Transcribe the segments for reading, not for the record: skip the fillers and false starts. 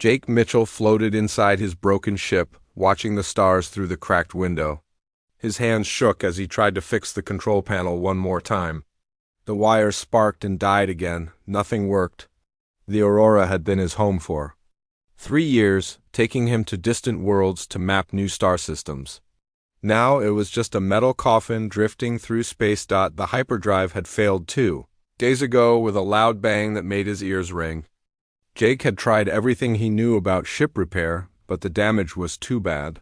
Jake Mitchell floated inside his broken ship, watching the stars through the cracked window. His hands shook as he tried to fix the control panel one more time. The wires sparked and died again. Nothing worked. The Aurora had been his home for 3 years, taking him to distant worlds to map new star systems. Now it was just a metal coffin drifting through space. The hyperdrive had failed too, days ago, with a loud bang that made his ears ring. Jake had tried everything he knew about ship repair, but the damage was too bad.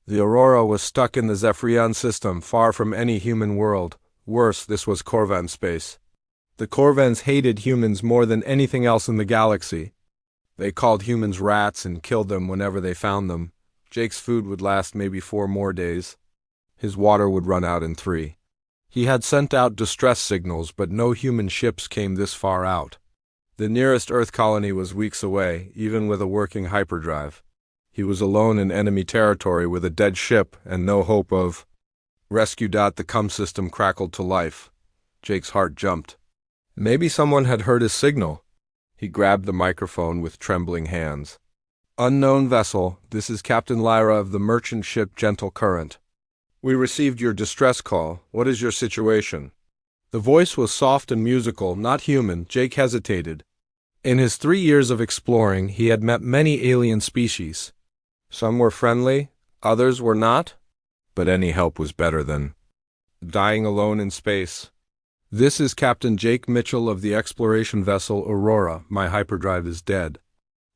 The Aurora was stuck in the Zephyrian system, far from any human world. Worse, this was Corvan space. The Corvans hated humans more than anything else in the galaxy. They called humans rats and killed them whenever they found them. Jake's food would last maybe 4 more days. His water would run out in 3. He had sent out distress signals, but no human ships came this far out. The nearest Earth colony was weeks away, even with a working hyperdrive. He was alone in enemy territory with a dead ship and no hope of rescue. The comm system crackled to life. Jake's heart jumped. Maybe someone had heard his signal. He grabbed the microphone with trembling hands. "Unknown vessel, this is Captain Lyra of the merchant ship Gentle Current. We received your distress call. What is your situation?" The voice was soft and musical, not human. Jake hesitated. In his 3 years of exploring, he had met many alien species. Some were friendly, others were not. But any help was better than dying alone in space. "This is Captain Jake Mitchell of the exploration vessel Aurora. My hyperdrive is dead.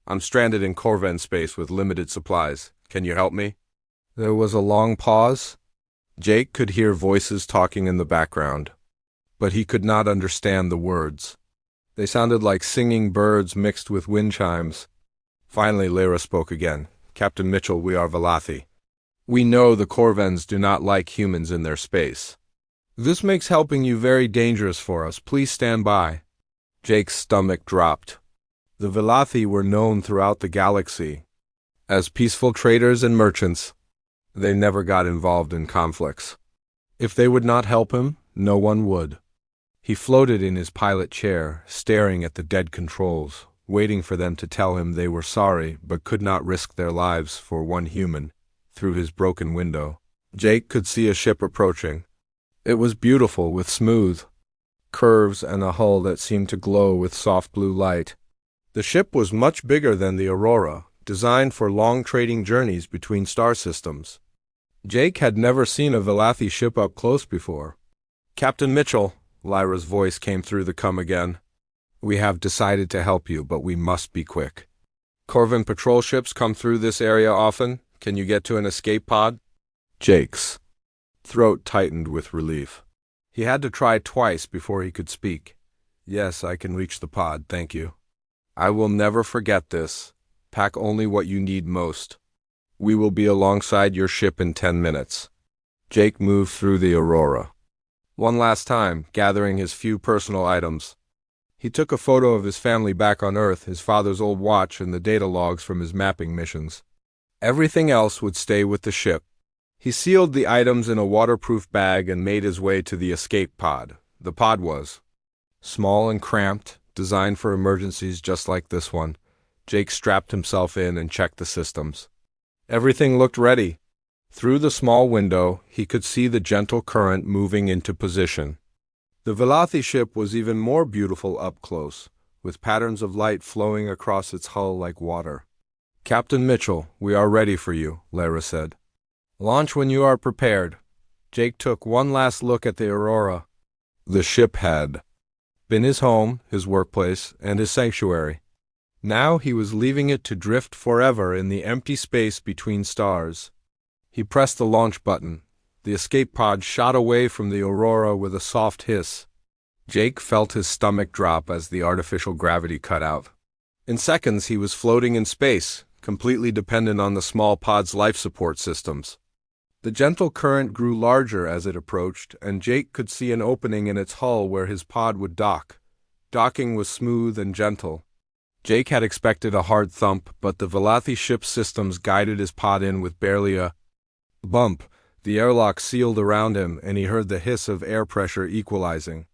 I'm stranded in Corvan space with limited supplies. Can you help me?" There was a long pause. Jake could hear voices talking in the background, but he could not understand the words. They sounded like singing birds mixed with wind chimes. Finally, Lyra spoke again. "Captain Mitchell, we are Valathi. We know the Corvans do not like humans in their space. This makes helping you very dangerous for us. Please stand by." Jake's stomach dropped. The Valathi were known throughout the galaxy as peaceful traders and merchants. They never got involved in conflicts. If they would not help him, no one would. He floated in his pilot chair, staring at the dead controls, waiting for them to tell him they were sorry but could not risk their lives for one human. Through his broken window, Jake could see a ship approaching. It was beautiful, with smooth curves and a hull that seemed to glow with soft blue light. The ship was much bigger than the Aurora, designed for long trading journeys between star systems. Jake had never seen a Valathi ship up close before. "Captain Mitchell," Lyra's voice came through the comm again. "We have decided to help you, but we must be quick. Corvan patrol ships come through this area often. Can you get to an escape pod?" Jake's throat tightened with relief. He had to try twice before he could speak. "Yes, I can reach the pod, thank you. I will never forget this. Pack only what you need most. We will be alongside your ship in 10 minutes. Jake moved through the Aurora one last time, gathering his few personal items. He took a photo of his family back on Earth, his father's old watch, and the data logs from his mapping missions. Everything else would stay with the ship. He sealed the items in a waterproof bag and made his way to the escape pod. The pod was small and cramped, designed for emergencies just like this one. Jake strapped himself in and checked the systems. Everything looked ready. Through the small window, he could see the Gentle Current moving into position. The Valathi ship was even more beautiful up close, with patterns of light flowing across its hull like water. "Captain Mitchell, we are ready for you," Lyra said. "Launch when you are prepared." Jake took one last look at the Aurora. The ship had been his home, his workplace, and his sanctuary. Now he was leaving it to drift forever in the empty space between stars. He pressed the launch button. The escape pod shot away from the Aurora with a soft hiss. Jake felt his stomach drop as the artificial gravity cut out. In seconds, he was floating in space, completely dependent on the small pod's life support systems. The Gentle Current grew larger as it approached, and Jake could see an opening in its hull where his pod would dock. Docking was smooth and gentle. Jake had expected a hard thump, but the Valathi ship's systems guided his pod in with barely a bump. The airlock sealed around him, and he heard the hiss of air pressure equalizing.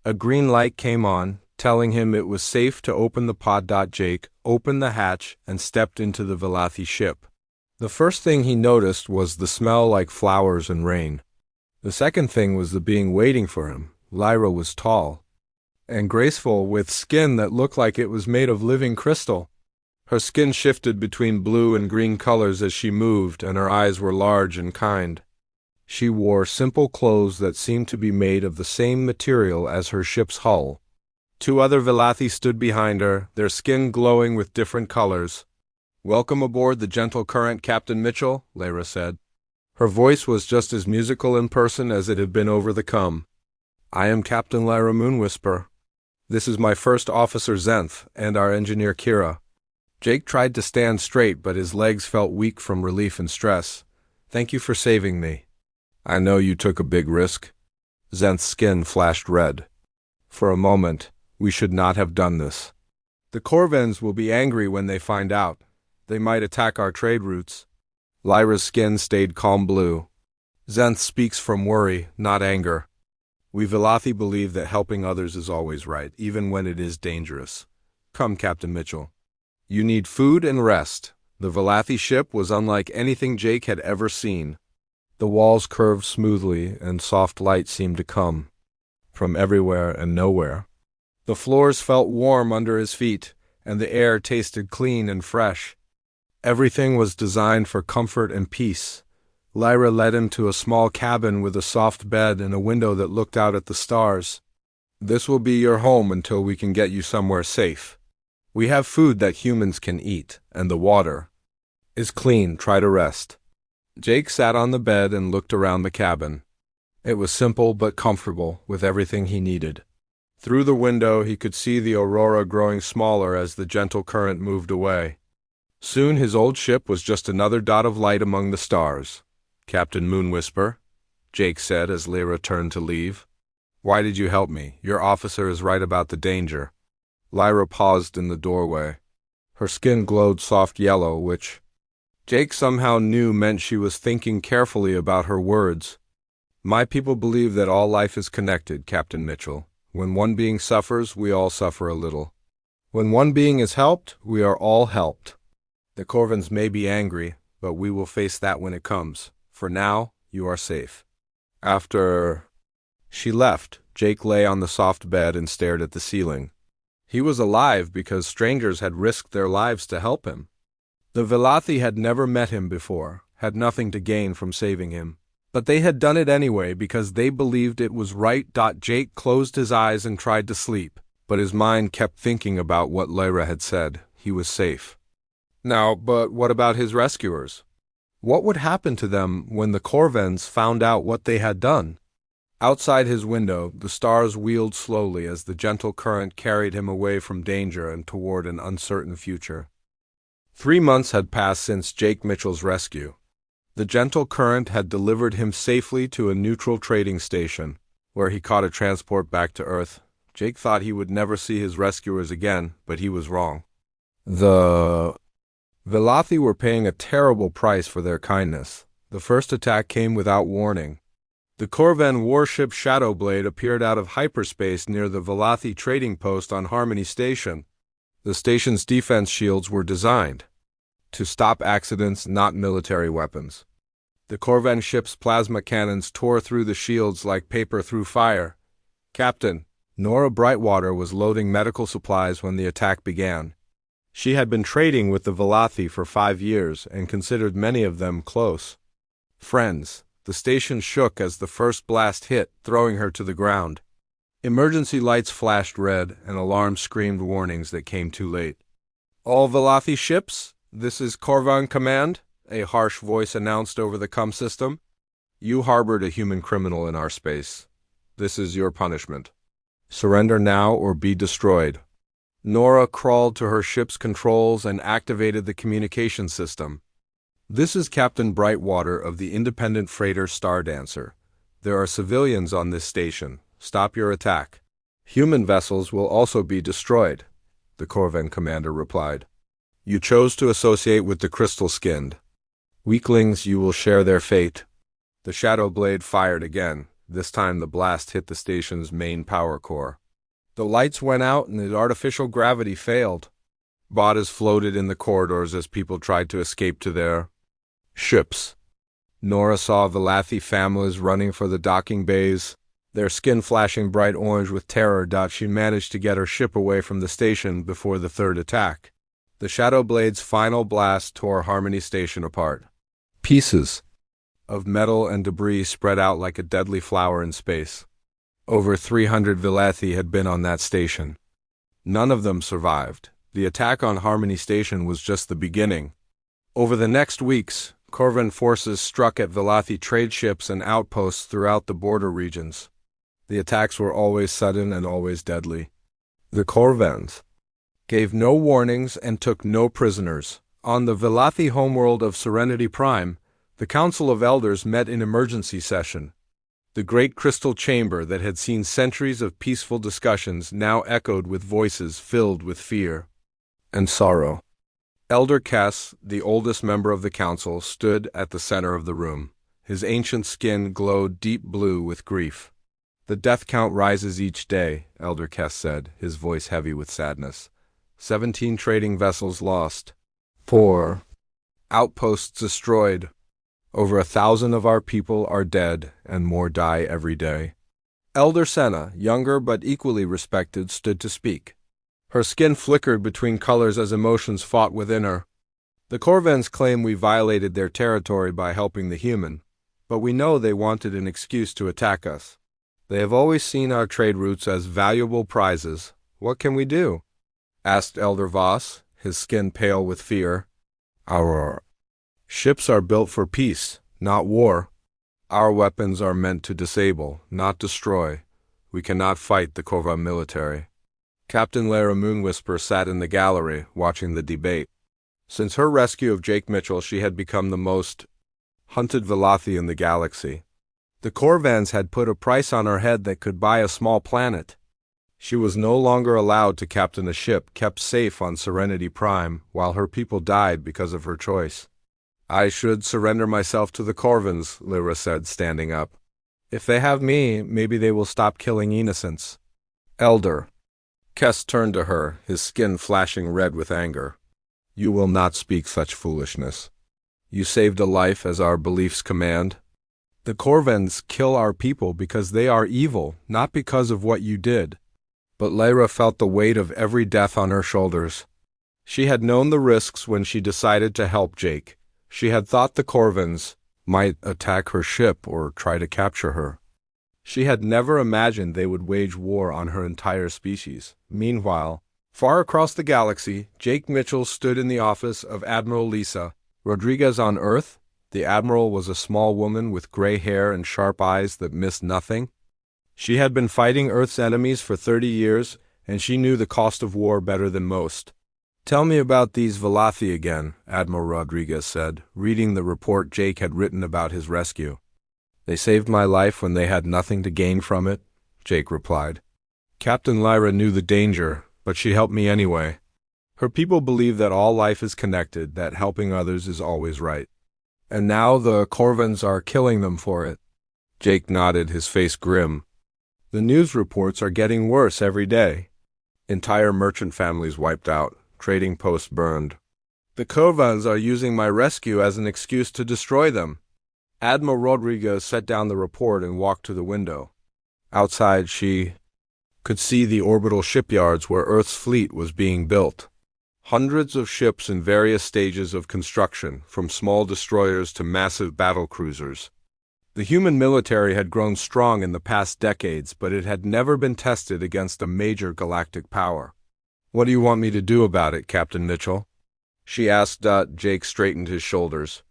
A green light came on, telling him it was safe to open the pod. Jake opened the hatch and stepped into the Velathy ship. The first thing he noticed was the smell like flowers and rain. The second thing was the being waiting for him. Lyra was tall and graceful, with skin that looked like it was made of living crystal. Her skin shifted between blue and green colors as she moved, and her eyes were large and kind. She wore simple clothes that seemed to be made of the same material as her ship's hull. Two other Velathy stood behind her, their skin glowing with different colors. "Welcome aboard the Gentle Current, Captain Mitchell," Lyra said. Her voice was just as musical in person as it had been over the com. "I am Captain Lyra Moonwhisper. This is my first officer Zenth and our engineer Kira." Jake tried to stand straight, but his legs felt weak from relief and stress. "Thank you for saving me." "I know you took a big risk." Zenth's skin flashed red. "For a moment, we should not have done this. The Corvans will be angry when they find out. They might attack our trade routes." Lyra's skin stayed calm blue. "Zenth speaks from worry, not anger. We Velathy believe that helping others is always right, even when it is dangerous. Come, Captain Mitchell. You need food and rest." The Velathy ship was unlike anything Jake had ever seen. The walls curved smoothly, and soft light seemed to come from everywhere and nowhere. The floors felt warm under his feet, and the air tasted clean and fresh. Everything was designed for comfort and peace. Lyra led him to a small cabin with a soft bed and a window that looked out at the stars. "This will be your home until we can get you somewhere safe. We have food that humans can eat, and the water is clean. Try to rest." Jake sat on the bed and looked around the cabin. It was simple but comfortable, with everything he needed. Through the window he could see the aurora growing smaller as the Gentle Current moved away. Soon his old ship was just another dot of light among the stars. "Captain Moonwhisper," Jake said as Lyra turned to leave. "Why did you help me? Your officer is right about the danger." Lyra paused in the doorway. Her skin glowed soft yellow, which Jake somehow knew meant she was thinking carefully about her words. "My people believe that all life is connected, Captain Mitchell. When one being suffers, we all suffer a little. When one being is helped, we are all helped. The Corvans may be angry, but we will face that when it comes. For now, you are safe." After she left, Jake lay on the soft bed and stared at the ceiling. He was alive because strangers had risked their lives to help him. The Velathy had never met him before, had nothing to gain from saving him. But they had done it anyway because they believed it was right. Jake closed his eyes and tried to sleep, but his mind kept thinking about what Lyra had said. He was safe. Now, but what about his rescuers? What would happen to them when the Corvans found out what they had done? Outside his window, the stars wheeled slowly as the Gentle Current carried him away from danger and toward an uncertain future. 3 months had passed since Jake Mitchell's rescue. The Gentle Current had delivered him safely to a neutral trading station, where he caught a transport back to Earth. Jake thought he would never see his rescuers again, but he was wrong. The Velathy were paying a terrible price for their kindness. The first attack came without warning. The Corvan warship Shadowblade appeared out of hyperspace near the Velathy trading post on Harmony Station. The station's defense shields were designed to stop accidents, not military weapons. The Corvan ship's plasma cannons tore through the shields like paper through fire. Captain Nora Brightwater was loading medical supplies when the attack began. She had been trading with the Velathy for 5 years and considered many of them close friends. The station shook as the first blast hit, throwing her to the ground. Emergency lights flashed red, and alarms screamed warnings that came too late. "All Velathy ships, this is Corvan Command," a harsh voice announced over the comm system. "You harbored a human criminal in our space. This is your punishment. Surrender now or be destroyed." Nora crawled to her ship's controls and activated the communication system. "This is Captain Brightwater of the independent freighter Stardancer. There are civilians on this station. Stop your attack. Human vessels will also be destroyed," the Corvan commander replied. "You chose to associate with the crystal-skinned. Weaklings, you will share their fate." The Shadow Blade fired again. This time the blast hit the station's main power core. The lights went out and the artificial gravity failed. Bodies floated in the corridors as people tried to escape to their ships. Nora saw Velathy families running for the docking bays, their skin flashing bright orange with terror. She managed to get her ship away from the station before the third attack. The Shadowblade's final blast tore Harmony Station apart. Pieces of metal and debris spread out like a deadly flower in space. Over 300 Velathy had been on that station. None of them survived. The attack on Harmony Station was just the beginning. Over the next weeks, Corvan forces struck at Velathy trade ships and outposts throughout the border regions. The attacks were always sudden and always deadly. The Corvans gave no warnings and took no prisoners. On the Velathy homeworld of Serenity Prime, the Council of Elders met in emergency session. The great crystal chamber that had seen centuries of peaceful discussions now echoed with voices filled with fear and sorrow. Elder Kess, the oldest member of the council, stood at the center of the room. His ancient skin glowed deep blue with grief. "The death count rises each day," Elder Kess said, his voice heavy with sadness. 17 trading vessels lost. 4 outposts destroyed. Over 1,000 of our people are dead, and more die every day. Elder Senna, younger but equally respected, stood to speak. Her skin flickered between colors as emotions fought within her. "The Corvans claim we violated their territory by helping the human, but we know they wanted an excuse to attack us. They have always seen our trade routes as valuable prizes. What can we do?" asked Elder Voss, his skin pale with fear. "Our ships are built for peace, not war. Our weapons are meant to disable, not destroy. We cannot fight the Corvan military." Captain Lara Moonwhisper sat in the gallery, watching the debate. Since her rescue of Jake Mitchell, she had become the most hunted Velathy in the galaxy. The Corvans had put a price on her head that could buy a small planet. She was no longer allowed to captain a ship kept safe on Serenity Prime, while her people died because of her choice. "I should surrender myself to the Corvans," Lyra said, standing up. "If they have me, maybe they will stop killing innocents." "Elder." Kess turned to her, his skin flashing red with anger. "You will not speak such foolishness. You saved a life as our beliefs command. The Corvans kill our people because they are evil, not because of what you did." But Lyra felt the weight of every death on her shoulders. She had known the risks when she decided to help Jake. She had thought the Corvans might attack her ship or try to capture her. She had never imagined they would wage war on her entire species. Meanwhile, far across the galaxy, Jake Mitchell stood in the office of Admiral Lisa Rodriguez on Earth. The Admiral was a small woman with gray hair and sharp eyes that missed nothing. She had been fighting Earth's enemies for 30 years, and she knew the cost of war better than most. "Tell me about these Velathy again," Admiral Rodriguez said, reading the report Jake had written about his rescue. "They saved my life when they had nothing to gain from it," Jake replied. "Captain Lyra knew the danger, but she helped me anyway. Her people believe that all life is connected, that helping others is always right. And now the Corvans are killing them for it." Jake nodded, his face grim. "The news reports are getting worse every day. Entire merchant families wiped out, trading posts burned. The Corvans are using my rescue as an excuse to destroy them." Admiral Rodriguez set down the report and walked to the window. Outside, she could see the orbital shipyards where Earth's fleet was being built. Hundreds of ships in various stages of construction, from small destroyers to massive battle cruisers. The human military had grown strong in the past decades, but it had never been tested against a major galactic power. "What do you want me to do about it, Captain Mitchell?" she asked. Jake straightened his shoulders.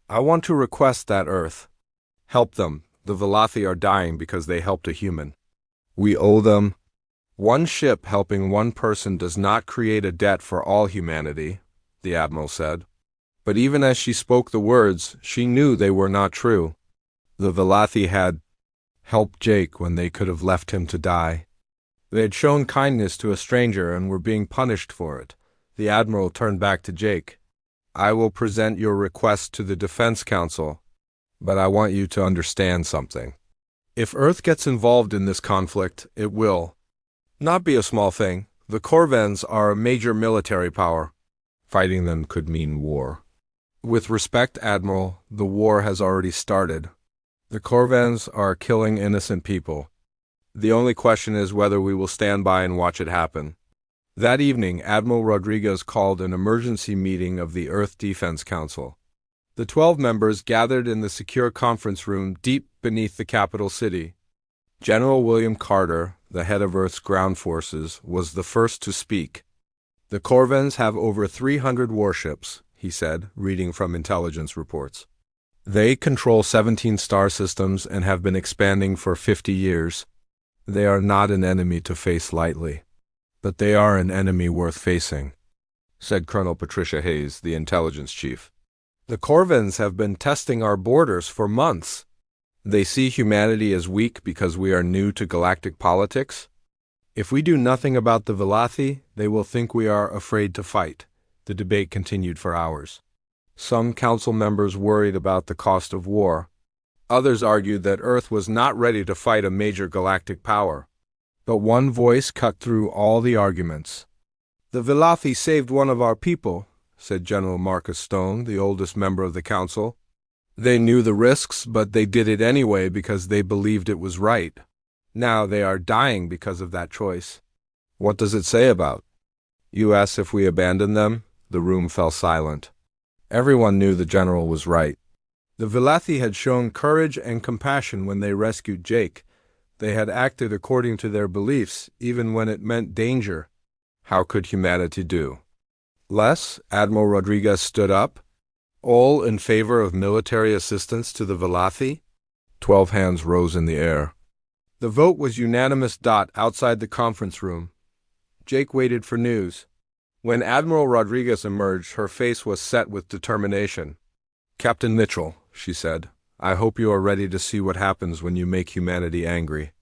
"I want to request that Earth help them. The Velathy are dying because they helped a human. We owe them. One ship helping one person does not create a debt for all humanity," the Admiral said. But even as she spoke the words, she knew they were not true. The Velathy had helped Jake when they could have left him to die. They had shown kindness to a stranger and were being punished for it. The Admiral turned back to Jake. "I will present your request to the Defense Council, but I want you to understand something. If Earth gets involved in this conflict, it will Not be a small thing. The Corvans are a major military power. Fighting them could mean war. With respect, Admiral, the war has already started. The Corvans are killing innocent people. The only question is whether we will stand by and watch it happen. That evening, Admiral Rodriguez called an emergency meeting of the Earth Defense Council. The 12 members gathered in the secure conference room deep beneath the capital city. General William Carter, the head of Earth's ground forces, was the first to speak. The Corvans have over 300 warships, he said, reading from intelligence reports. They control 17 star systems and have been expanding for 50 years. They are not an enemy to face lightly. But they are an enemy worth facing, said Colonel Patricia Hayes, the intelligence chief. The Corvans have been testing our borders for months. They see humanity as weak because we are new to galactic politics. If we do nothing about the Velothi, they will think we are afraid to fight. The debate continued for hours. Some council members worried about the cost of war. Others argued that Earth was not ready to fight a major galactic power. But one voice cut through all the arguments. The Velothi saved one of our people, said General Marcus Stone, the oldest member of the council. They knew the risks, but they did it anyway because they believed it was right. Now they are dying because of that choice. What does it say about U.S. if we abandon them? The room fell silent. Everyone knew the general was right. The Velothi had shown courage and compassion when they rescued Jake. They had acted according to their beliefs, even when it meant danger. How could humanity do less? Admiral Rodriguez stood up. All in favor of military assistance to the Velothi? 12 hands rose in the air. The vote was unanimous. Outside the conference room, Jake waited for news. When Admiral Rodriguez emerged, her face was set with determination. Captain Mitchell, she said, I hope you are ready to see what happens when you make humanity angry.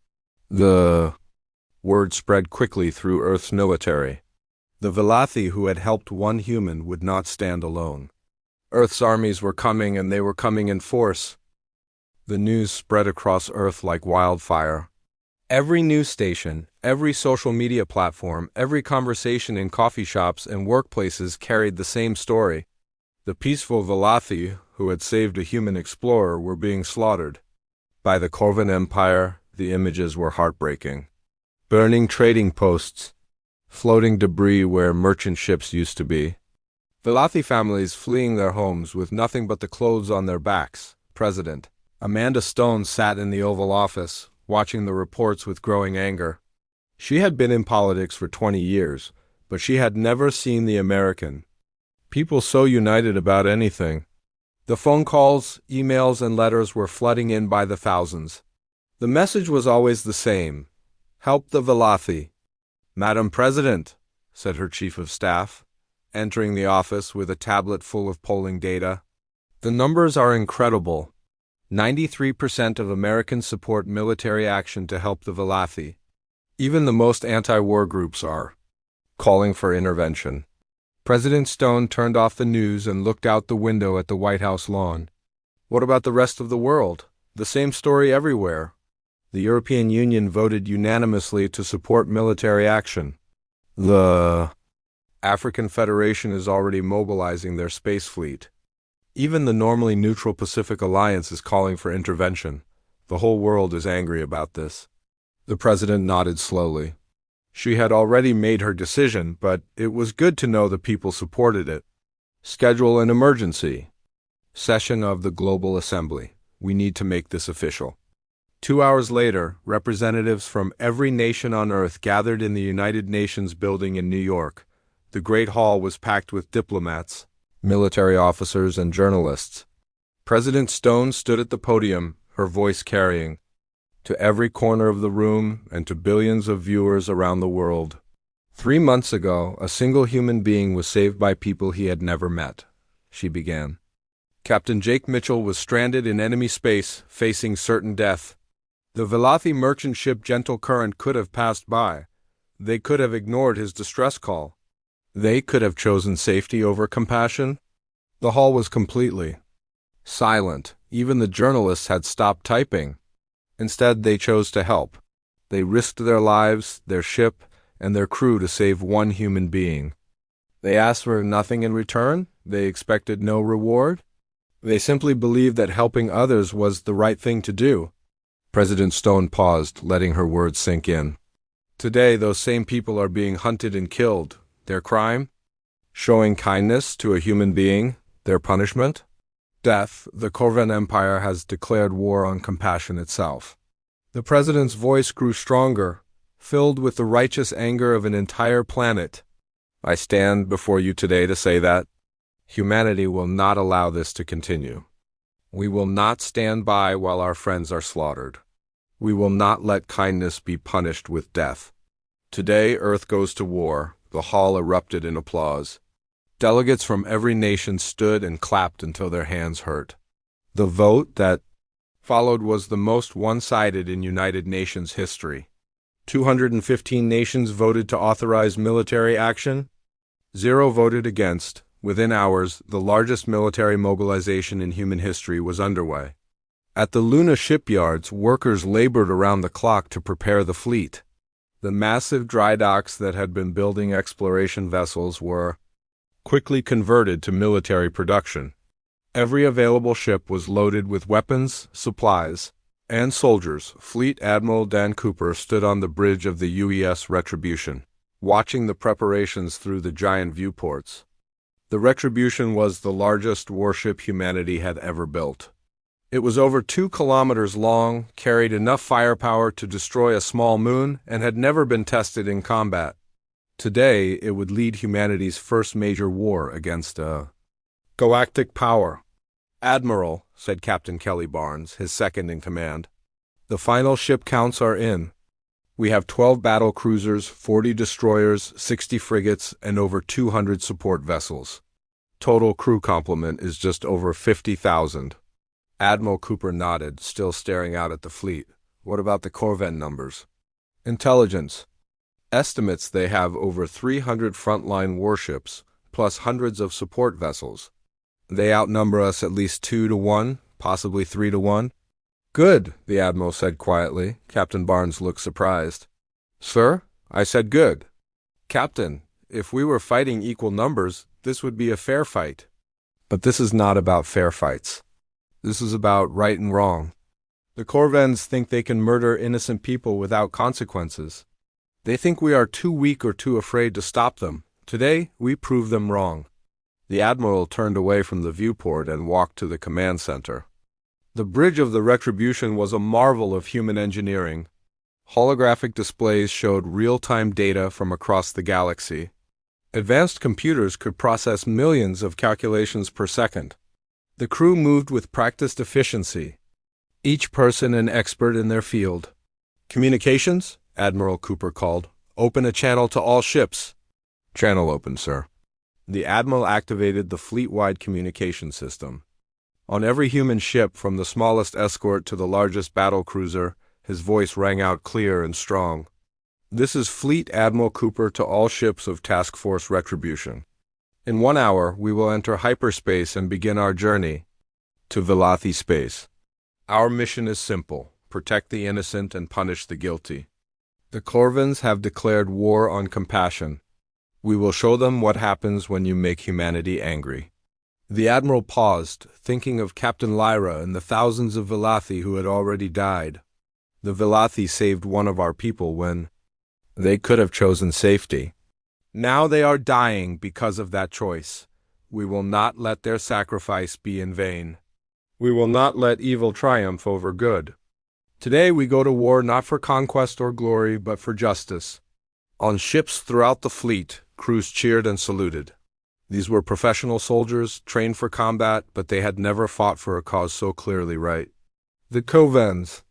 The word spread quickly through Earth's military. The Velothi who had helped one human would not stand alone. Earth's armies were coming, and they were coming in force. The news spread across Earth like wildfire. Every news station, every social media platform, every conversation in coffee shops and workplaces carried the same story. The peaceful Velothi, who had saved a human explorer, were being slaughtered. By the Corvan Empire, the images were heartbreaking. Burning trading posts, floating debris where merchant ships used to be. Velothi families fleeing their homes with nothing but the clothes on their backs. President Amanda Stone sat in the Oval Office, watching the reports with growing anger. She had been in politics for 20 years, but she had never seen the American people so united about anything. The phone calls, emails, and letters were flooding in by the thousands. The message was always the same. Help the Velothi. Madam President, said her chief of staff, entering the office with a tablet full of polling data. The numbers are incredible. 93% of Americans support military action to help the Velothi. Even the most anti-war groups are calling for intervention. President Stone turned off the news and looked out the window at the White House lawn. What about the rest of the world? The same story everywhere. The European Union voted unanimously to support military action. The African Federation is already mobilizing their space fleet. Even the normally neutral Pacific Alliance is calling for intervention. The whole world is angry about this. The president nodded slowly. She had already made her decision, but it was good to know the people supported it. Schedule an emergency session of the Global Assembly. We need to make this official. 2 hours later, representatives from every nation on Earth gathered in the United Nations building in New York. The Great Hall was packed with diplomats, military officers, and journalists. President Stone stood at the podium, her voice carrying to every corner of the room and to billions of viewers around the world. 3 months ago, a single human being was saved by people he had never met, she began. Captain Jake Mitchell was stranded in enemy space, facing certain death. The Velothi merchant ship Gentle Current could have passed by. They could have ignored his distress call. They could have chosen safety over compassion. The hall was completely silent. Even the journalists had stopped typing. Instead, they chose to help. They risked their lives, their ship, and their crew to save one human being. They asked for nothing in return. They expected no reward. They simply believed that helping others was the right thing to do. President Stone paused, letting her words sink in. Today, those same people are being hunted and killed. Their crime? Showing kindness to a human being. Their punishment? Death. The Corvan Empire has declared war on compassion itself. The president's voice grew stronger, filled with the righteous anger of an entire planet. I stand before you today to say that humanity will not allow this to continue. We will not stand by while our friends are slaughtered. We will not let kindness be punished with death. Today, Earth goes to war. The hall erupted in applause. Delegates from every nation stood and clapped until their hands hurt. The vote that followed was the most one-sided in United Nations history. 215 nations voted to authorize military action. 0 voted against. Within hours, the largest military mobilization in human history was underway. At the Luna shipyards, workers labored around the clock to prepare the fleet. The massive dry docks that had been building exploration vessels were quickly converted to military production. Every available ship was loaded with weapons, supplies, and soldiers. Fleet Admiral Dan Cooper stood on the bridge of the UES Retribution, watching the preparations through the giant viewports. The Retribution was the largest warship humanity had ever built. It was over 2 kilometers long, carried enough firepower to destroy a small moon, and had never been tested in combat. Today, it would lead humanity's first major war against a galactic power. "Admiral," said Captain Kelly Barnes, his second in command, "the final ship counts are in. We have 12 battle cruisers, 40 destroyers, 60 frigates, and over 200 support vessels. Total crew complement is just over 50,000. Admiral Cooper nodded, still staring out at the fleet. "What about the Corvan numbers?" "Intelligence estimates they have over 300 frontline warships, plus hundreds of support vessels. They outnumber us at least 2 to 1, possibly 3 to 1. "Good," the Admiral said quietly. Captain Barnes looked surprised. "Sir?" I said good. "Captain, if we were fighting equal numbers, this would be a fair fight." "But this is not about fair fights. This is about right and wrong. The Corvans think they can murder innocent people without consequences. They think we are too weak or too afraid to stop them. Today, we prove them wrong." The Admiral turned away from the viewport and walked to the command center. The bridge of the Retribution was a marvel of human engineering. Holographic displays showed real-time data from across the galaxy. Advanced computers could process millions of calculations per second. The crew moved with practiced efficiency, each person an expert in their field. "Communications?" Admiral Cooper called. "Open a channel to all ships." "Channel open, sir." The Admiral activated the fleet-wide communication system. On every human ship, from the smallest escort to the largest battle cruiser, his voice rang out clear and strong. "This is Fleet Admiral Cooper to all ships of Task Force Retribution. In 1 hour, we will enter hyperspace and begin our journey to Velathi space. Our mission is simple: protect the innocent and punish the guilty. The Corvans have declared war on compassion. We will show them what happens when you make humanity angry." The Admiral paused, thinking of Captain Lyra and the thousands of Velathi who had already died. The Velathi saved one of our people when they could have chosen safety. Now they are dying because of that choice. We will not let their sacrifice be in vain. We will not let evil triumph over good. Today we go to war not for conquest or glory, but for justice. On ships throughout the fleet, crews cheered and saluted. These were professional soldiers, trained for combat, but they had never fought for a cause so clearly right. The Corvans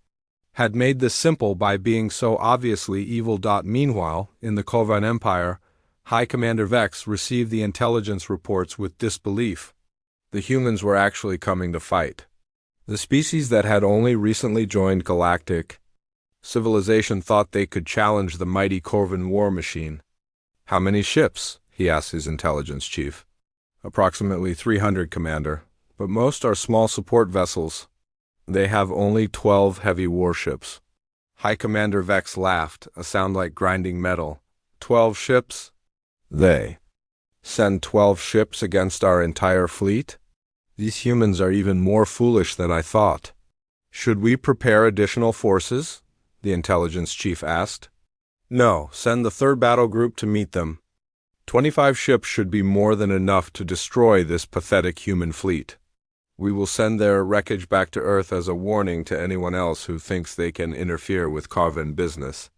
had made this simple by being so obviously evil. Meanwhile, in the Corvan Empire, High Commander Vex received the intelligence reports with disbelief. The humans were actually coming to fight. The species that had only recently joined Galactic civilization thought they could challenge the mighty Corvan war machine. "How many ships?" he asked his intelligence chief. "Approximately 300, Commander, but most are small support vessels. They have only 12 heavy warships." High Commander Vex laughed, a sound like grinding metal. 12 ships? They send 12 ships against our entire fleet? These humans are even more foolish than I thought. Should we prepare additional forces? The intelligence chief asked. No, send the third battle group to meet them. 25 ships should be more than enough to destroy this pathetic human fleet. We will send their wreckage back to Earth as a warning to anyone else who thinks they can interfere with Carven business.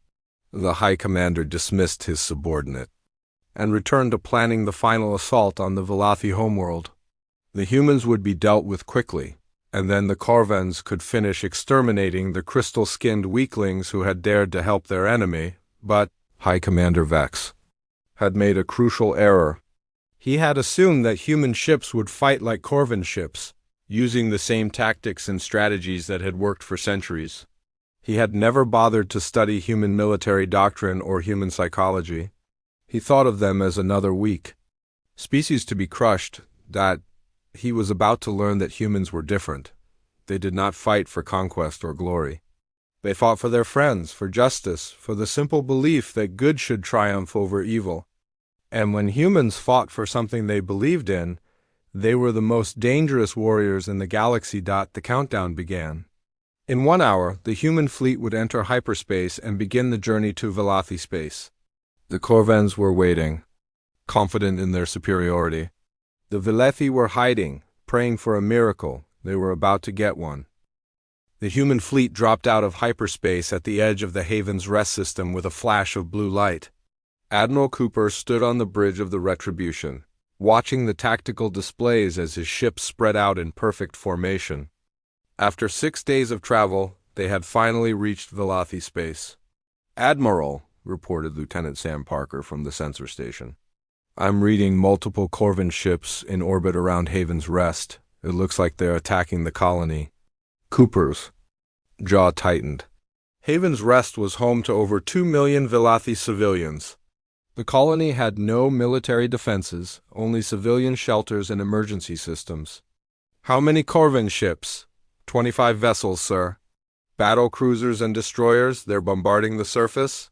The High Commander dismissed his subordinate and returned to planning the final assault on the Velothi homeworld. The humans would be dealt with quickly, and then the Corvans could finish exterminating the crystal-skinned weaklings who had dared to help their enemy, but High Commander Vex had made a crucial error. He had assumed that human ships would fight like Corvan ships, using the same tactics and strategies that had worked for centuries. He had never bothered to study human military doctrine or human psychology. He thought of them as another weak species to be crushed, that he was about to learn that humans were different. They did not fight for conquest or glory. They fought for their friends, for justice, for the simple belief that good should triumph over evil. And when humans fought for something they believed in, they were the most dangerous warriors in the galaxy. The countdown began. In 1 hour, the human fleet would enter hyperspace and begin the journey to Velothi space. The Corvans were waiting, confident in their superiority. The Velothi were hiding, praying for a miracle. They were about to get one. The human fleet dropped out of hyperspace at the edge of the Haven's rest system with a flash of blue light. Admiral Cooper stood on the bridge of the Retribution, watching the tactical displays as his ship spread out in perfect formation. After 6 days of travel, they had finally reached Velothi space. "Admiral," reported Lieutenant Sam Parker from the sensor station, "I'm reading multiple Corvan ships in orbit around Haven's Rest. It looks like they're attacking the colony." Cooper's jaw tightened. Haven's Rest was home to over 2 million Velothi civilians. The colony had no military defenses, only civilian shelters and emergency systems. "How many Corvan ships?" 25 vessels, sir. Battle cruisers and destroyers, they're bombarding the surface.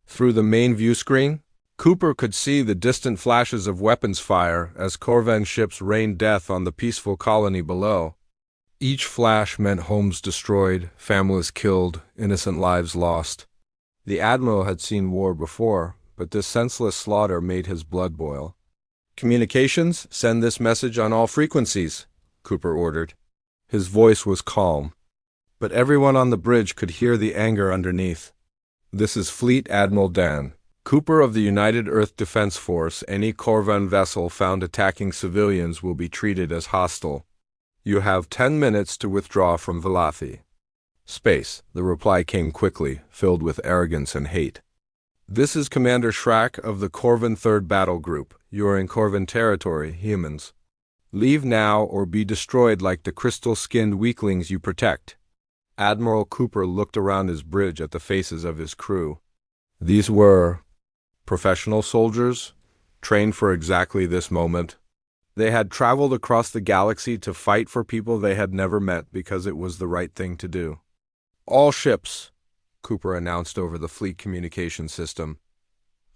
Through the main view screen, Cooper could see the distant flashes of weapons fire as Corvan ships rained death on the peaceful colony below. Each flash meant homes destroyed, families killed, innocent lives lost. The Admiral had seen war before, but this senseless slaughter made his blood boil. "Communications, send this message on all frequencies," Cooper ordered. His voice was calm, but everyone on the bridge could hear the anger underneath. "This is Fleet Admiral Dan Cooper of the United Earth Defense Force. Any Corvan vessel found attacking civilians will be treated as hostile. You have 10 minutes to withdraw from Velothi space." The reply came quickly, filled with arrogance and hate. "This is Commander Shrak of the Corvan 3rd Battle Group. You are in Corvan territory, humans. Leave now or be destroyed like the crystal-skinned weaklings you protect." Admiral Cooper looked around his bridge at the faces of his crew. These were professional soldiers, trained for exactly this moment. They had traveled across the galaxy to fight for people they had never met because it was the right thing to do. "All ships," Cooper announced over the fleet communication system.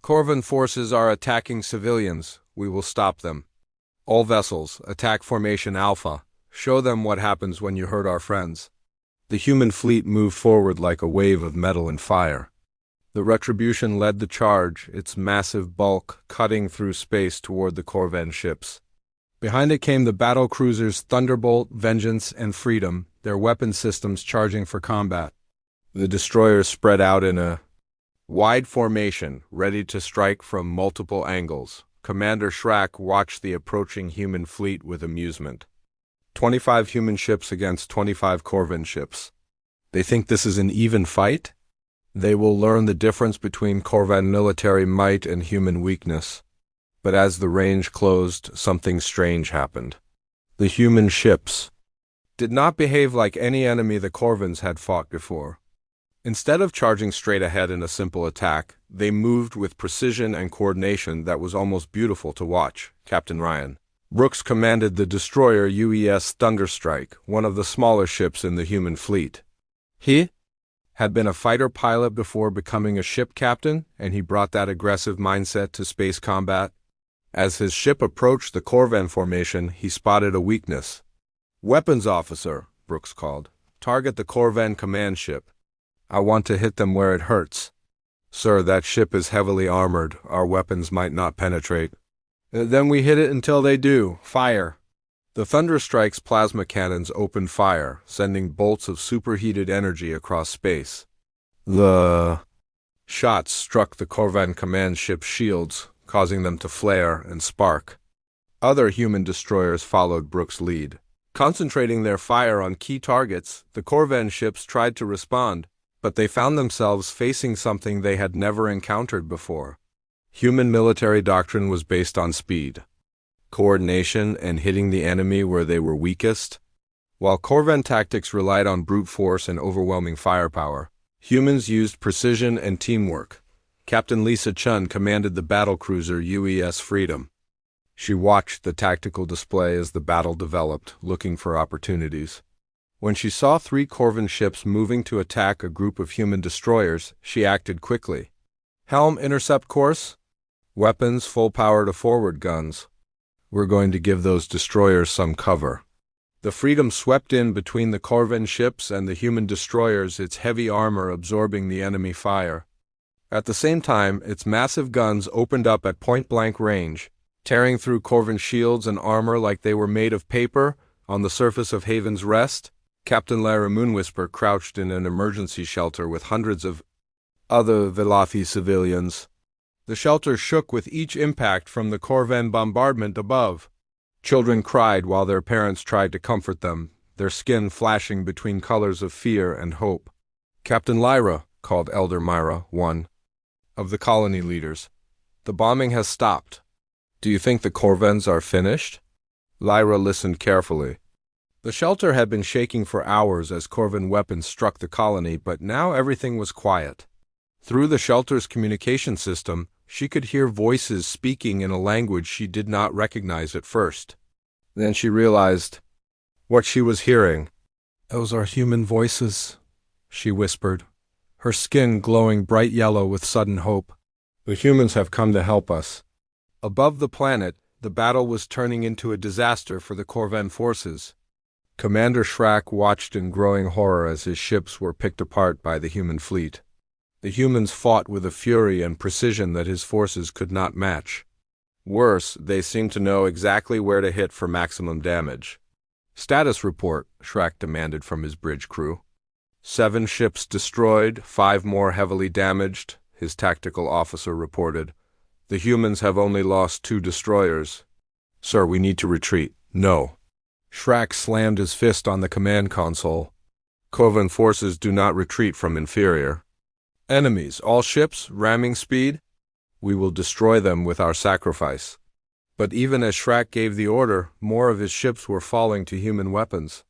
"Corvan forces are attacking civilians. We will stop them. All vessels, attack Formation Alpha. Show them what happens when you hurt our friends." The human fleet moved forward like a wave of metal and fire. The Retribution led the charge, its massive bulk cutting through space toward the Corvan ships. Behind it came the battle cruisers Thunderbolt, Vengeance, and Freedom, their weapon systems charging for combat. The destroyers spread out in a wide formation, ready to strike from multiple angles. Commander Shrak watched the approaching human fleet with amusement. 25 human ships against 25 Corvan ships. They think this is an even fight? They will learn the difference between Corvan military might and human weakness. But as the range closed, something strange happened. The human ships did not behave like any enemy the Corvans had fought before. Instead of charging straight ahead in a simple attack, they moved with precision and coordination that was almost beautiful to watch. Captain Ryan Brooks commanded the destroyer UES Thunderstrike, one of the smaller ships in the human fleet. He had been a fighter pilot before becoming a ship captain, and he brought that aggressive mindset to space combat. As his ship approached the Corvan formation, he spotted a weakness. "Weapons officer," Brooks called. "Target the Corvan command ship. I want to hit them where it hurts." "Sir, that ship is heavily armored. Our weapons might not penetrate." "Then we hit it until they do. Fire." The Thunderstrike's plasma cannons opened fire, sending bolts of superheated energy across space. The shots struck the Corvan command ship's shields, causing them to flare and spark. Other human destroyers followed Brooks' lead. Concentrating their fire on key targets, the Corvan ships tried to respond, but they found themselves facing something they had never encountered before. Human military doctrine was based on speed, coordination, and hitting the enemy where they were weakest. While Corvan tactics relied on brute force and overwhelming firepower, humans used precision and teamwork. Captain Lisa Chun commanded the battlecruiser UES Freedom. She watched the tactical display as the battle developed, looking for opportunities. When she saw 3 Corvan ships moving to attack a group of human destroyers, she acted quickly. "Helm, intercept course. Weapons, full power to forward guns. We're going to give those destroyers some cover." The Freedom swept in between the Corvan ships and the human destroyers, its heavy armor absorbing the enemy fire. At the same time, its massive guns opened up at point-blank range, tearing through Corvan shields and armor like they were made of paper. On the surface of Haven's Rest, Captain Lara Moonwhisper crouched in an emergency shelter with hundreds of other Velothi civilians. The shelter shook with each impact from the Corvan bombardment above. Children cried while their parents tried to comfort them, their skin flashing between colors of fear and hope. "Captain Lyra," called Elder Myra, one of the colony leaders, "the bombing has stopped. Do you think the Corvans are finished?" Lyra listened carefully. The shelter had been shaking for hours as Corvan weapons struck the colony, but now everything was quiet. Through the shelter's communication system, she could hear voices speaking in a language she did not recognize at first. Then she realized what she was hearing. "Those are human voices," she whispered, her skin glowing bright yellow with sudden hope. "The humans have come to help us." Above the planet, the battle was turning into a disaster for the Corvan forces. Commander Shrak watched in growing horror as his ships were picked apart by the human fleet. The humans fought with a fury and precision that his forces could not match. Worse, they seemed to know exactly where to hit for maximum damage. "Status report," Shrak demanded from his bridge crew. 7 ships destroyed, 5 more heavily damaged, his tactical officer reported. "The humans have only lost 2 destroyers." "Sir, we need to retreat." "No." Shrak slammed his fist on the command console. "Corvan forces do not retreat from inferior enemies. All ships, ramming speed. We will destroy them with our sacrifice." But even as Shrak gave the order, more of his ships were falling to human weapons.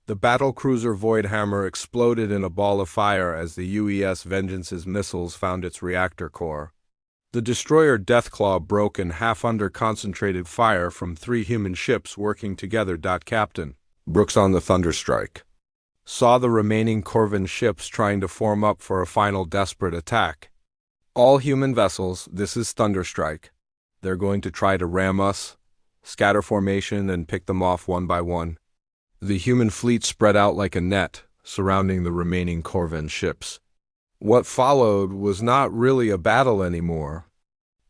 The battlecruiser Voidhammer exploded in a ball of fire as the UES Vengeance's missiles found its reactor core. The destroyer Deathclaw broke in half under concentrated fire from 3 human ships working together. Captain Brooks on the Thunderstrike saw the remaining Corvan ships trying to form up for a final desperate attack. "All human vessels, this is Thunderstrike. They're going to try to ram us. Scatter formation and pick them off one by one." The human fleet spread out like a net, surrounding the remaining Corvan ships. What followed was not really a battle anymore,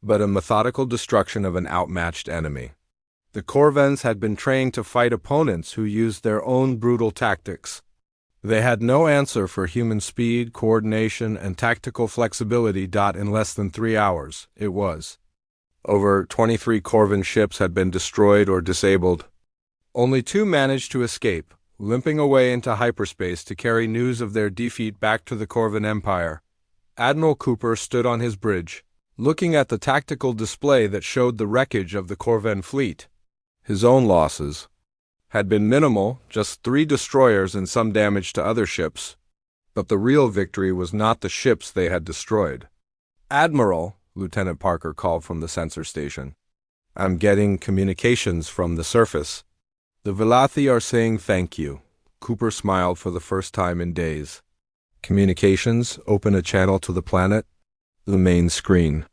but a methodical destruction of an outmatched enemy. The Corvans had been trained to fight opponents who used their own brutal tactics. They had no answer for human speed, coordination, and tactical flexibility. In less than 3 hours, it was over 23 Corvan ships had been destroyed or disabled. Only 2 managed to escape, limping away into hyperspace to carry news of their defeat back to the Corvan Empire. Admiral Cooper stood on his bridge, looking at the tactical display that showed the wreckage of the Corvan fleet. His own losses had been minimal, just 3 destroyers and some damage to other ships. But the real victory was not the ships they had destroyed. "Admiral," Lieutenant Parker called from the sensor station, "I'm getting communications from the surface. The Velothi are saying thank you." Cooper smiled for the first time in days. Communications, open a channel to the planet. The main screen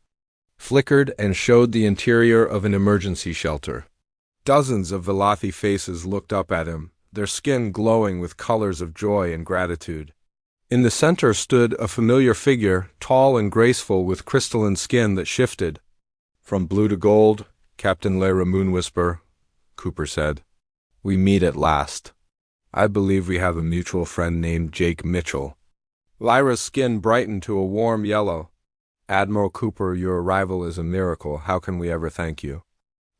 flickered and showed the interior of an emergency shelter. Dozens of Velothi faces looked up at him, their skin glowing with colors of joy and gratitude. In the center stood a familiar figure, tall and graceful with crystalline skin that shifted. From blue to gold, Captain Lyra Moonwhisper, Cooper said. We meet at last. I believe we have a mutual friend named Jake Mitchell. Lyra's skin brightened to a warm yellow. Admiral Cooper, your arrival is a miracle. How can we ever thank you?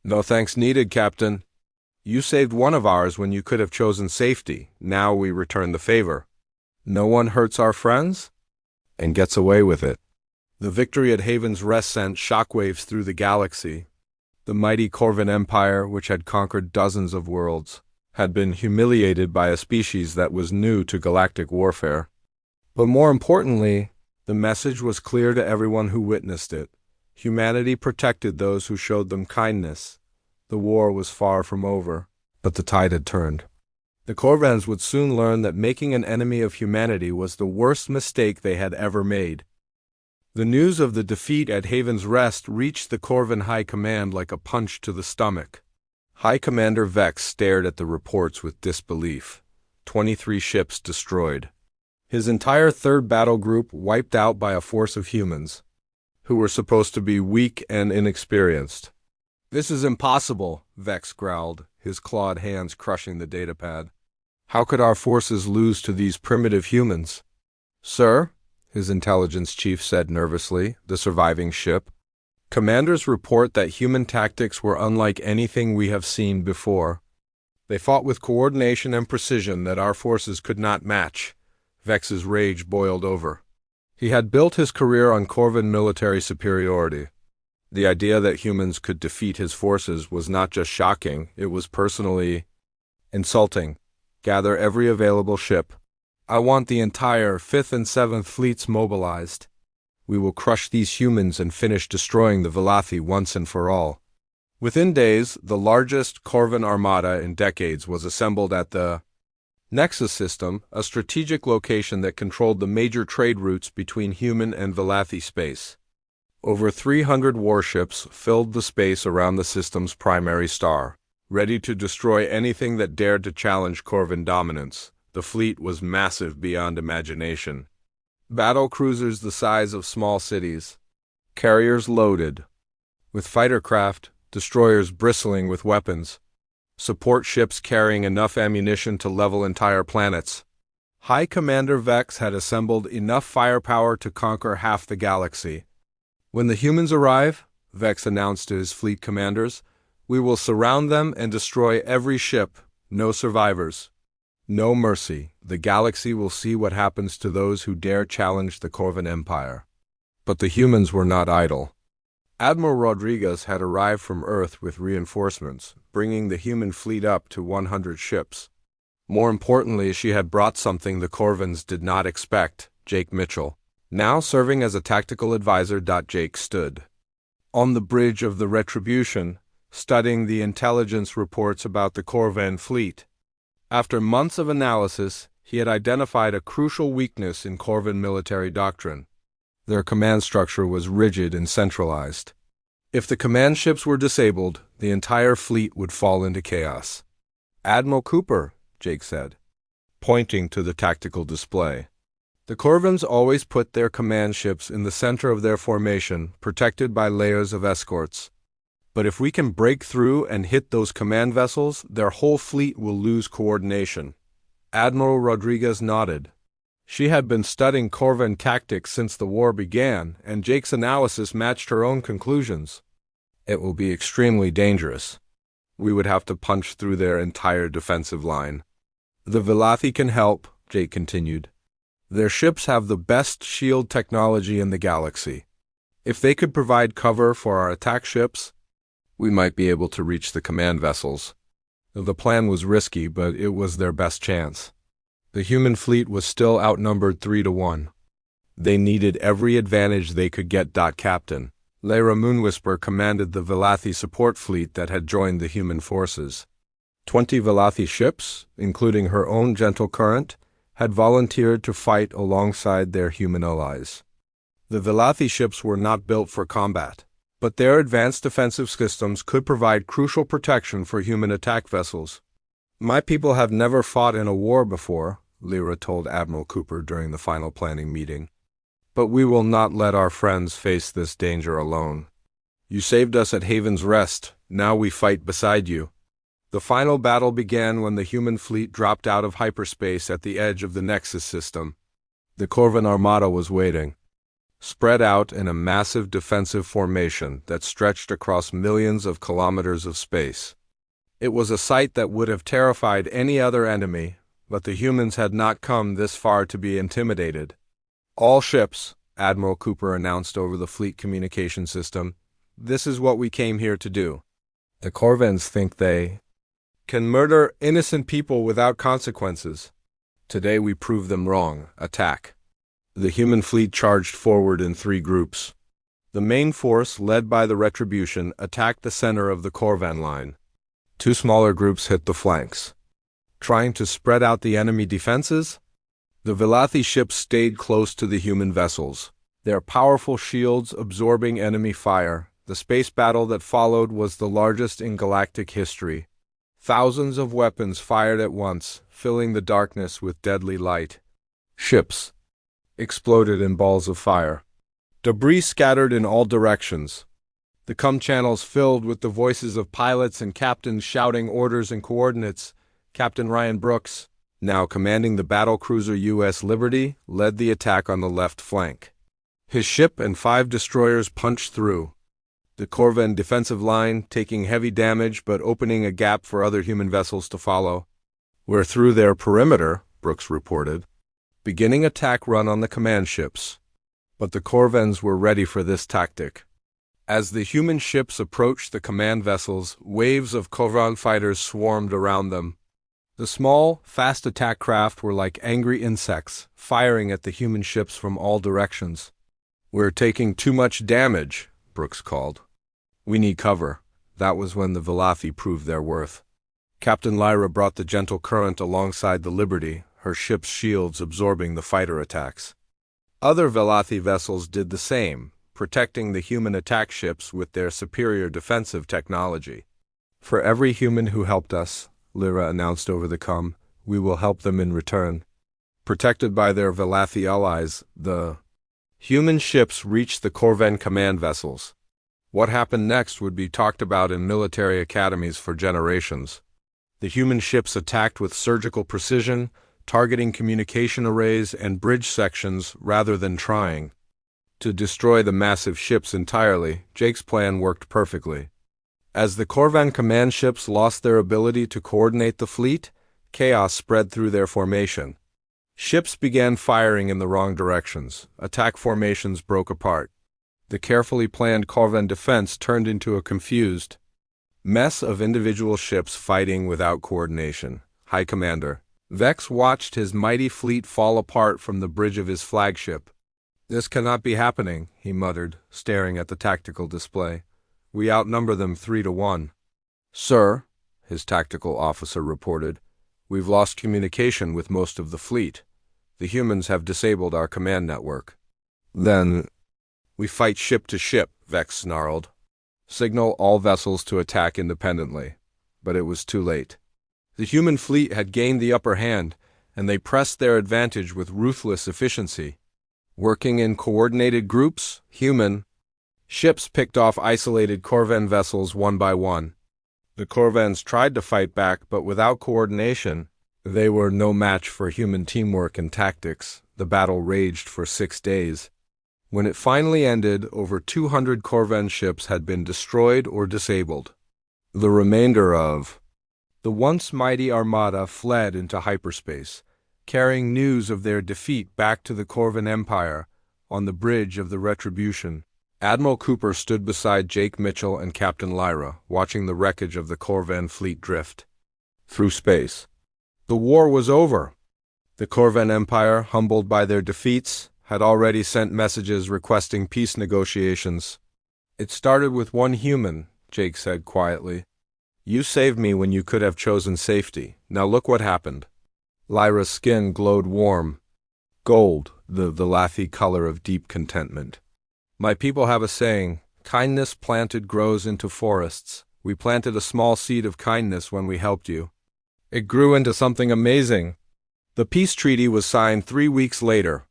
No thanks needed, Captain. You saved one of ours when you could have chosen safety. Now we return the favor. No one hurts our friends? And gets away with it. The victory at Haven's Rest sent shockwaves through the galaxy. The mighty Corvan Empire, which had conquered dozens of worlds, had been humiliated by a species that was new to galactic warfare. But more importantly, the message was clear to everyone who witnessed it. Humanity protected those who showed them kindness. The war was far from over, but the tide had turned. The Corvans would soon learn that making an enemy of humanity was the worst mistake they had ever made. The news of the defeat at Haven's Rest reached the Corvan High Command like a punch to the stomach. High Commander Vex stared at the reports with disbelief. 23 ships destroyed. His entire third battle group wiped out by a force of humans, who were supposed to be weak and inexperienced. This is impossible, Vex growled, his clawed hands crushing the datapad. How could our forces lose to these primitive humans? Sir, his intelligence chief said nervously, the surviving ship. Commanders report that human tactics were unlike anything we have seen before. They fought with coordination and precision that our forces could not match. Vex's rage boiled over. He had built his career on Corvan military superiority. The idea that humans could defeat his forces was not just shocking, it was personally insulting. Gather every available ship. I want the entire 5th and 7th fleets mobilized. We will crush these humans and finish destroying the Velothi once and for all. Within days, the largest Corvan armada in decades was assembled at the Nexus system, a strategic location that controlled the major trade routes between human and Velothi space. Over 300 warships filled the space around the system's primary star, ready to destroy anything that dared to challenge Corvan dominance. The fleet was massive beyond imagination. Battle cruisers the size of small cities, carriers loaded with fighter craft, destroyers bristling with weapons, support ships carrying enough ammunition to level entire planets. High Commander Vex had assembled enough firepower to conquer half the galaxy. When the humans arrive, Vex announced to his fleet commanders, we will surround them and destroy every ship. No survivors. No mercy. The galaxy will see what happens to those who dare challenge the Corvan Empire. But the humans were not idle. Admiral Rodriguez had arrived from Earth with reinforcements, bringing the human fleet up to 100 ships. More importantly, she had brought something the Corvans did not expect, Jake Mitchell. Now serving as a tactical advisor. Jake stood on the bridge of the Retribution, studying the intelligence reports about the Corvan fleet. After months of analysis, he had identified a crucial weakness in Corvan military doctrine. Their command structure was rigid and centralized. If the command ships were disabled, the entire fleet would fall into chaos. Admiral Cooper, Jake said, pointing to the tactical display. The Corvans always put their command ships in the center of their formation, protected by layers of escorts. But if we can break through and hit those command vessels, their whole fleet will lose coordination. Admiral Rodriguez nodded. She had been studying Corvan tactics since the war began, and Jake's analysis matched her own conclusions. It will be extremely dangerous. We would have to punch through their entire defensive line. The Velothi can help, Jake continued. Their ships have the best shield technology in the galaxy. If they could provide cover for our attack ships, we might be able to reach the command vessels. The plan was risky, but it was their best chance. The human fleet was still outnumbered 3-1. They needed every advantage they could get. Captain Lyra Moonwhisper commanded the Velothi support fleet that had joined the human forces. 20 Velothi ships, including her own gentle current, had volunteered to fight alongside their human allies. The Velothi ships were not built for combat, but their advanced defensive systems could provide crucial protection for human attack vessels. "My people have never fought in a war before," Lyra told Admiral Cooper during the final planning meeting. "But we will not let our friends face this danger alone. You saved us at Haven's Rest, now we fight beside you." The final battle began when the human fleet dropped out of hyperspace at the edge of the Nexus system. The Corvan Armada was waiting, spread out in a massive defensive formation that stretched across millions of kilometers of space. It was a sight that would have terrified any other enemy, but the humans had not come this far to be intimidated. "All ships," Admiral Cooper announced over the fleet communication system, "this is what we came here to do. The Corvans think they can murder innocent people without consequences. Today we prove them wrong. Attack." The human fleet charged forward in 3 groups. The main force, led by the Retribution, attacked the center of the Corvan line. 2 smaller groups hit the flanks, trying to spread out the enemy defenses. The Velothi ships stayed close to the human vessels, their powerful shields absorbing enemy fire. The space battle that followed was the largest in galactic history. Thousands of weapons fired at once, filling the darkness with deadly light. Ships exploded in balls of fire. Debris scattered in all directions. The comm channels filled with the voices of pilots and captains shouting orders and coordinates. Captain Ryan Brooks, now commanding the battlecruiser U.S. Liberty, led the attack on the left flank. His ship and 5 destroyers punched through the Corvan defensive line, taking heavy damage but opening a gap for other human vessels to follow. "We're through their perimeter," Brooks reported, beginning attack run on the command ships. But the Corvans were ready for this tactic. As the human ships approached the command vessels, waves of Corvan fighters swarmed around them. The small, fast attack craft were like angry insects, firing at the human ships from all directions. "We're taking too much damage," Brooks called. "We need cover." That was when the Velothi proved their worth. Captain Lyra brought the gentle current alongside the Liberty, her ship's shields absorbing the fighter attacks. Other Velothi vessels did the same, protecting the human attack ships with their superior defensive technology. "For every human who helped us," Lyra announced over the comm, "we will help them in return." Protected by their Velothi allies, the human ships reached the Corvan command vessels. What happened next would be talked about in military academies for generations. The human ships attacked with surgical precision, targeting communication arrays and bridge sections rather than trying to destroy the massive ships entirely. Jake's plan worked perfectly. As the Corvan command ships lost their ability to coordinate the fleet, chaos spread through their formation. Ships began firing in the wrong directions. Attack formations broke apart. The carefully planned Corvan defense turned into a confused mess of individual ships fighting without coordination. High Commander Vex watched his mighty fleet fall apart from the bridge of his flagship. "This cannot be happening," he muttered, staring at the tactical display. "We outnumber them 3-1. "Sir," his tactical officer reported, "we've lost communication with most of the fleet. The humans have disabled our command network." "Then we fight ship to ship," Vex snarled. "Signal all vessels to attack independently." But it was too late. The human fleet had gained the upper hand, and they pressed their advantage with ruthless efficiency. Working in coordinated groups, human ships picked off isolated Corvan vessels one by one. The Corvans tried to fight back, but without coordination, they were no match for human teamwork and tactics. The battle raged for 6 days. When it finally ended, over 200 Corvan ships had been destroyed or disabled. The remainder of the once mighty armada fled into hyperspace, carrying news of their defeat back to the Corvan Empire on the bridge of the Retribution. Admiral Cooper stood beside Jake Mitchell and Captain Lyra, watching the wreckage of the Corvan fleet drift through space. The war was over. The Corvan Empire, humbled by their defeats, had already sent messages requesting peace negotiations. "It started with one human," Jake said quietly. "You saved me when you could have chosen safety. Now look what happened." Lyra's skin glowed warm, gold, the Vilathi color of deep contentment. My people have a saying, kindness planted grows into forests. We planted a small seed of kindness when we helped you. It grew into something amazing. The peace treaty was signed 3 weeks later.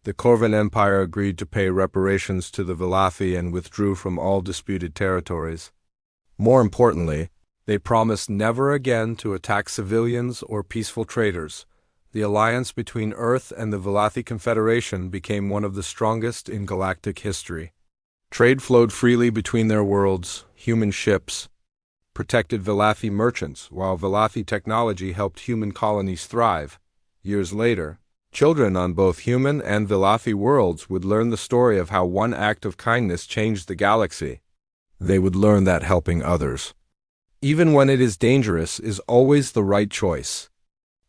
The Corvan Empire agreed to pay reparations to the Vilathi and withdrew from all disputed territories. More importantly, they promised never again to attack civilians or peaceful traders. The alliance between Earth and the Vilathi Confederation became one of the strongest in galactic history. Trade flowed freely between their worlds. Human ships protected Vilathi merchants, while Vilathi technology helped human colonies thrive. Years later, children on both human and Vilathi worlds would learn the story of how one act of kindness changed the galaxy. They would learn that helping others, even when it is dangerous, is always the right choice.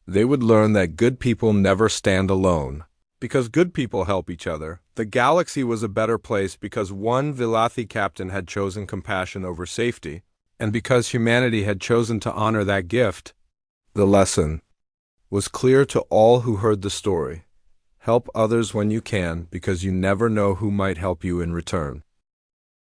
They would learn that good people never stand alone. Because good people help each other, the galaxy was a better place because one Vilathi captain had chosen compassion over safety, and because humanity had chosen to honor that gift. The lesson was clear to all who heard the story. Help others when you can, because you never know who might help you in return.